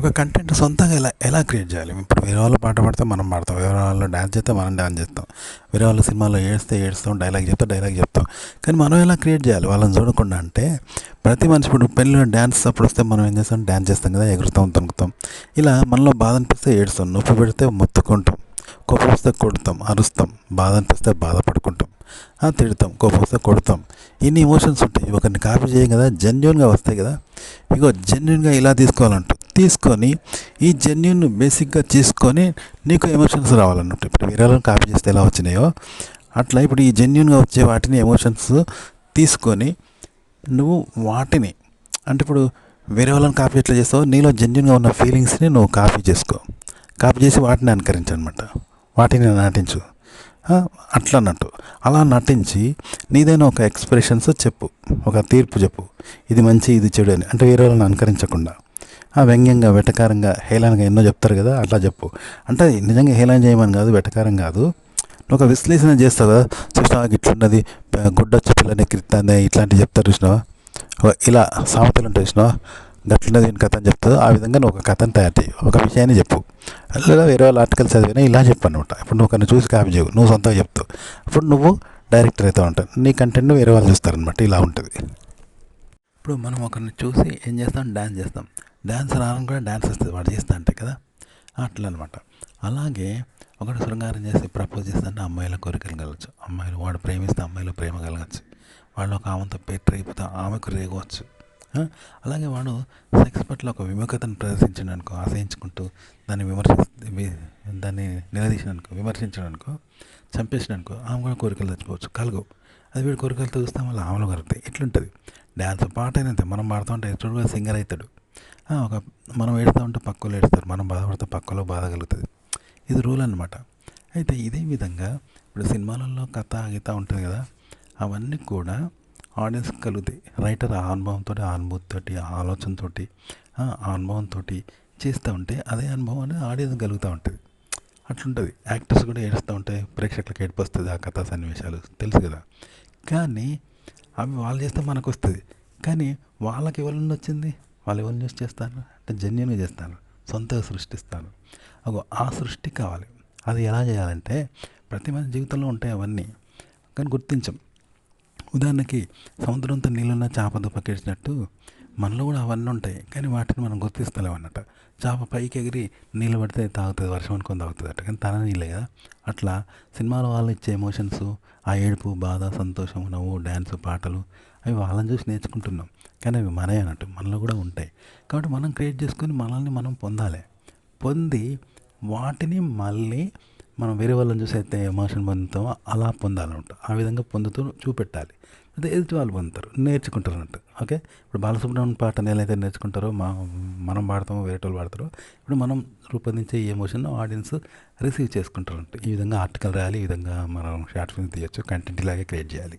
ఒక కంటెంట్ సొంతంగా ఎలా ఎలా క్రియేట్ చేయాలి? ఇప్పుడు వేరే వాళ్ళు పాట పాడితే మనం పాడతాం, వేరే వాళ్ళు డ్యాన్స్ చేస్తే మనం డ్యాన్స్ చేస్తాం, వేరే వాళ్ళ సినిమాలో ఏడిస్తే ఏడుస్తాం, డైలాగ్ చెప్తే డైలాగ్ చెప్తాం. కానీ మనం ఎలా క్రియేట్ చేయాలి వాళ్ళని చూడకుండా అంటే, ప్రతి మనిషి ఇప్పుడు పెళ్ళిలో డ్యాన్స్ అప్పుడు వస్తే మనం ఏం చేస్తాం, డ్యాన్స్ చేస్తాం కదా, ఎగురుతాం, తొనుకుతాం. ఇలా మనలో బాధ అనిపిస్తే ఏడుస్తాం, నొప్పి పెడితే మొత్తుకుంటాం, కోపం వస్తే కొడతాం, అరుస్తాం, బాధ అనిపిస్తే బాధపడుకుంటాం, తిడతాం, కోపం వస్తే కొడతాం. ఇన్ని ఎమోషన్స్ ఉంటాయి. ఒకరిని కాపీ చేయం కదా, జెన్యున్గా వస్తాయి కదా. ఇగో జెన్యున్గా ఇలా తీసుకోవాలంట, తీసుకొని ఈ జెన్యున్ బేసిక్గా తీసుకొని నీకు ఎమోషన్స్ రావాలన్నట్టు. ఇప్పుడు వేరే వాళ్ళని కాపీ చేస్తే ఎలా వచ్చినాయో అట్లా ఇప్పుడు ఈ జెన్యున్గా వచ్చే వాటిని ఎమోషన్స్ తీసుకొని నువ్వు వాటిని, అంటే ఇప్పుడు వేరే వాళ్ళని కాపీ ఎట్లా చేస్తావో నీలో జెన్యున్గా ఉన్న ఫీలింగ్స్ని నువ్వు కాపీ చేసుకో, కాపీ చేసి వాటిని అనుకరించనమాట, వాటిని నటించు. అట్లా అన్నట్టు అలా నటించి నీదైనా ఒక ఎక్స్ప్రెషన్స్ చెప్పు, ఒక తీర్పు చెప్పు, ఇది మంచి ఇది చెడు అని. అంటే వేరే వాళ్ళని అనుకరించకుండా వ్యంగ్యంగా, వెటకారంగా, హేళనగా ఎన్నో చెప్తారు కదా, అట్లా చెప్పు. అంటే నిజంగా హేళన చేయమని కాదు, వెటకారం కాదు, నువ్వు ఒక విశ్లేషణ చేస్తావు కదా. చూసినావా ఇట్లున్నది, గుడ్డొచ్చి పిల్లని ఎక్కిరిస్తాందే, ఇట్లాంటివి చెప్తారు చూసినావా, ఇలా సామెతలు ఉంటాయి చూసినావా, గట్లున్నది నేను కథ అని చెప్తావు. ఆ విధంగా నువ్వు ఒక కథను తయారు చేయి, ఒక విషయాన్ని చెప్పు. లేదా వేరే వాళ్ళ ఆర్టికల్ చదివినా ఇలా చెప్పు అనమాట. ఇప్పుడు నువ్వు ఒకరిని చూసి కాపీ చేయవు, నువ్వు సొంతంగా చెప్తావు. అప్పుడు నువ్వు డైరెక్టర్ అవుతావు ఉంటావు, నీ కంటెంట్ను వేరే వాళ్ళు చూస్తారనమాట. ఇలా ఉంటుంది. ఇప్పుడు మనం ఒకరిని చూసి ఏం చేస్తాం, డ్యాన్స్ చేస్తాం. డ్యాన్స్ రావడం కూడా డ్యాన్స్ వస్తుంది, వాడు చేస్తా అంటే కదా, అట్లా అనమాట. అలాగే ఒకటి శృంగారం చేసి ప్రపోజ్ చేస్తుంటే అమ్మాయిల కోరికలు కలగచ్చు, అమ్మాయిలు వాడు ప్రేమిస్తే అమ్మాయిలో ప్రేమ కలగచ్చు, వాళ్ళు ఒక ఆమెతో పెట్టి రేపుతా ఆమెకు రేగవచ్చు. అలాగే వాడు సెక్స్ పట్ల ఒక విముఖతను ప్రదర్శించడానికో, ఆశయించుకుంటూ దాన్ని దాన్ని నిలదీసినానుకో, విమర్శించడానికో, చంపేసినానుకో, ఆమె కూడా కోరికలు చచ్చిపోవచ్చు, కలగవు. అది వీడు కోరికలతో చూస్తాం, వల్ల ఆమెలు కలుగుతాయి. ఇట్లుంటుంది. డ్యాన్స్ పాట అయినంతే, మనం పాడుతూ ఉంటే ఎప్పుడు కూడా సింగర్ అవుతాడు. ఒక మనం ఏడుతూ ఉంటే పక్కలో ఏడుస్తారు, మనం బాధపడితే పక్కలో బాధ కలుగుతుంది. ఇది రూల్ అనమాట. అయితే ఇదే విధంగా ఇప్పుడు సినిమాలలో కథ గీత ఉంటుంది కదా, అవన్నీ కూడా ఆడియన్స్కి కలుగుతాయి. రైటర్ ఆ అనుభవంతో, ఆ అనుభూతితోటి, ఆ ఆలోచనతో, ఆ అనుభవంతో చేస్తూ ఉంటే అదే అనుభవం అనేది ఆడియన్స్ కలుగుతూ ఉంటుంది. అట్లుంటుంది. యాక్టర్స్ కూడా ఏడుస్తూ ఉంటాయి, ప్రేక్షకులకు ఏడుపు వస్తుంది, ఆ కథా సన్నివేశాలు తెలుసు కదా. కానీ అవి వాళ్ళు చేస్తే మనకు వస్తుంది. కానీ వాళ్ళకి ఎవరి నుండి వచ్చింది, వాళ్ళు ఎవరిని చూసి చేస్తారు అంటే జెన్యున్గా చేస్తారు, సొంతగా సృష్టిస్తారు. ఆ సృష్టి కావాలి. అది ఎలా చేయాలంటే ప్రతి మంది జీవితంలో ఉంటాయి అవన్నీ, కానీ గుర్తించం. ఉదాహరణకి సముద్రంతో నీళ్ళున్న చేప దుప్పకేసినట్టు మనలో కూడా అవన్నీ ఉంటాయి, కానీ వాటిని మనం గుర్తిస్తలేం అన్నట్టు. చేప పైకి ఎగిరి నీళ్ళు పడితే తాగుతుంది, వర్షం అనుకొని తాగుతుంది అట్ట, కానీ తన నీళ్ళే కదా. అట్లా సినిమాలో వాళ్ళు ఇచ్చే ఎమోషన్స్, ఆ ఏడుపు, బాధ, సంతోషం, నవ్వు, డ్యాన్స్, పాటలు, అవి వాళ్ళని చూసి నేర్చుకుంటున్నాం, కానీ అవి మనమే అన్నట్టు, మనలో కూడా ఉంటాయి. కాబట్టి మనం క్రియేట్ చేసుకొని మనల్ని మనం పొందాలి. పొంది వాటిని మళ్ళీ మనం వేరే వాళ్ళని చూసి అయితే ఎమోషన్ పొందుతామో అలా పొందాలన్నట్టు. ఆ విధంగా పొందుతూ చూపెట్టాలి. అదే ఎదుటి వాళ్ళు పొందుతారు, నేర్చుకుంటారు అన్నట్టు. ఓకే, ఇప్పుడు బాలసుబ్రహ్మణ్యం పాటను ఎలా అయితే నేర్చుకుంటారో, మనం పాడతామో, వేరే వాళ్ళు పాడతారో, ఇప్పుడు మనం రూపొందించే ఈ ఎమోషన్ ఆడియన్స్ రిసీవ్ చేసుకుంటారు అన్నట్టు. ఈ విధంగా ఆర్టికల్ రాయాలి, ఈ విధంగా మనం షార్ట్ ఫిల్మ్ తీయచ్చు, కంటెంట్ ఇలాగే క్రియేట్ చేయాలి.